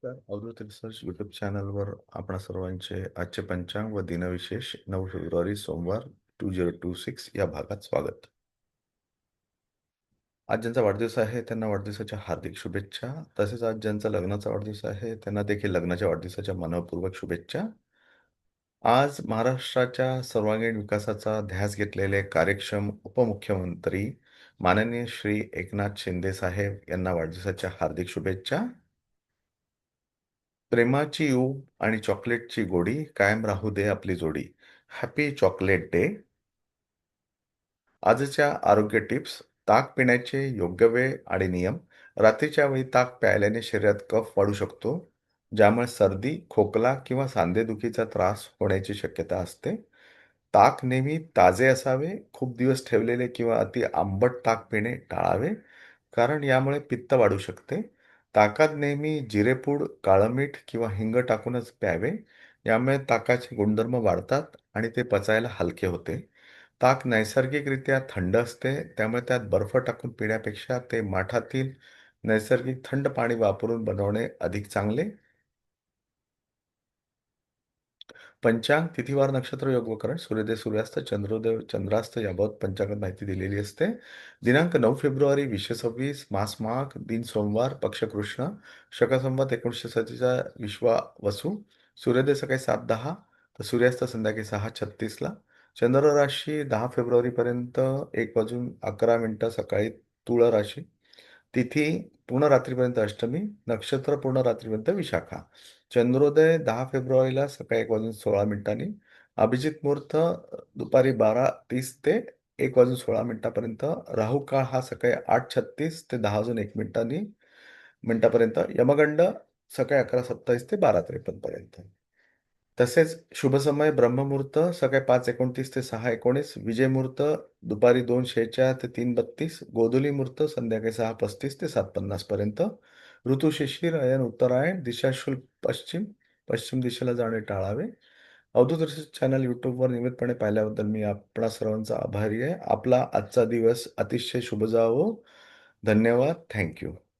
तर Avadhoot research YouTube चॅनलवर आपणा सर्वांचे आजचे पंचांग व दिनविशेष 9 फेब्रुवारी सोमवार 2026 या भागात स्वागत. आज ज्यांचा वाढदिवस आहे त्यांना वाढदिवसाच्या हार्दिक शुभेच्छा. तसेच आज ज्यांचा लग्नाचा वाढदिवस आहे त्यांना देखील लग्नाच्या वाढदिवसाच्या मनःपूर्वक शुभेच्छा. आज महाराष्ट्राच्या सर्वांगीण विकासाचा ध्यास घेतलेले कार्यक्षम उपमुख्यमंत्री माननीय श्री एकनाथ शिंदे साहेब यांना वाढदिवसाच्या हार्दिक शुभेच्छा. प्रेमाची ऊब आणि चॉकलेटची गोडी कायम राहू दे आपली जोडी. Happy chocolate day. आजच्या आरोग्य टिप्स. ताक पिण्याचे योग्य वेळ आणि नियम. रात्रीच्या वेळी ताक प्यायल्याने शरीरात कफ वाढू शकतो, ज्यामुळे सर्दी, खोकला किंवा सांधेदुखीचा त्रास होण्याची शक्यता असते. ताक नेहमी ताजे असावे. खूप दिवस ठेवलेले किंवा अति आंबट ताक पिणे टाळावे, कारण यामुळे पित्त वाढू शकते. ताकात नेहमी जिरेपूड, काळं मीठ किंवा हिंग टाकूनच प्यावे. यामुळे ताकाचे गुणधर्म वाढतात आणि ते पचायला हलके होते. ताक नैसर्गिकरित्या थंड असते, त्यामुळे त्यात बर्फ टाकून पिण्यापेक्षा ते माठातील नैसर्गिक थंड पाणी वापरून बनवणे अधिक चांगले. पंचांग, तिथीवार, नक्षत्र, योग व करण, सूर्योदय, सूर्यास्त, चंद्रोदय, चंद्रास्त याबाबत पंचांगात माहिती दिलेली असते. दिनांक 9 फेब्रुवारी 2026, मास माघ, दिन सोमवार, पक्ष कृष्ण, शक संवत 1947 विश्वावसू. सूर्योदय सकाळी 7:10 तर सूर्यास्त संध्याकाळी 6:36ला. चंद्र राशी 10 फेब्रुवारीपर्यंत 1:11 सकाळी तुळ राशी. तिथी पूर्ण रात्रीपर्यंत अष्टमी, नक्षत्र पूर्ण रात्रीपर्यंत विशाखा. चंद्रोदय 10 फेब्रुवारीला सकाळी 1:16 अभिजित मुहूर्त दुपारी 12:30 ते 1:16 पर्यंत. राहू काळ हा सकाळी 8:36 ते 10:01 मिनिटापर्यंत. यमगंड सकाळी 11:27 ते 12:53 पर्यंत. तसेच शुभ समय ब्रह्ममुहूर्त सकाळी 5:29 ते 6:19, विजय मुहूर्त दुपारी 2:46 ते 3:32, गोधूली मुहूर्त संध्याकाळी 6:35 ते 7:50 पर्यंत. ऋतू शिशिर, अयन उत्तरायण, दिशा शुल्क पश्चिम, पश्चिम दिशेला जाणे टाळावे. अवधूत रिसर्च चॅनल यूट्यूबवर नियमितपणे पाहिल्याबद्दल मी आपणा सर्वांचा आभारी आहे. आपला आजचा दिवस अतिशय शुभ जावो. धन्यवाद. Thank you.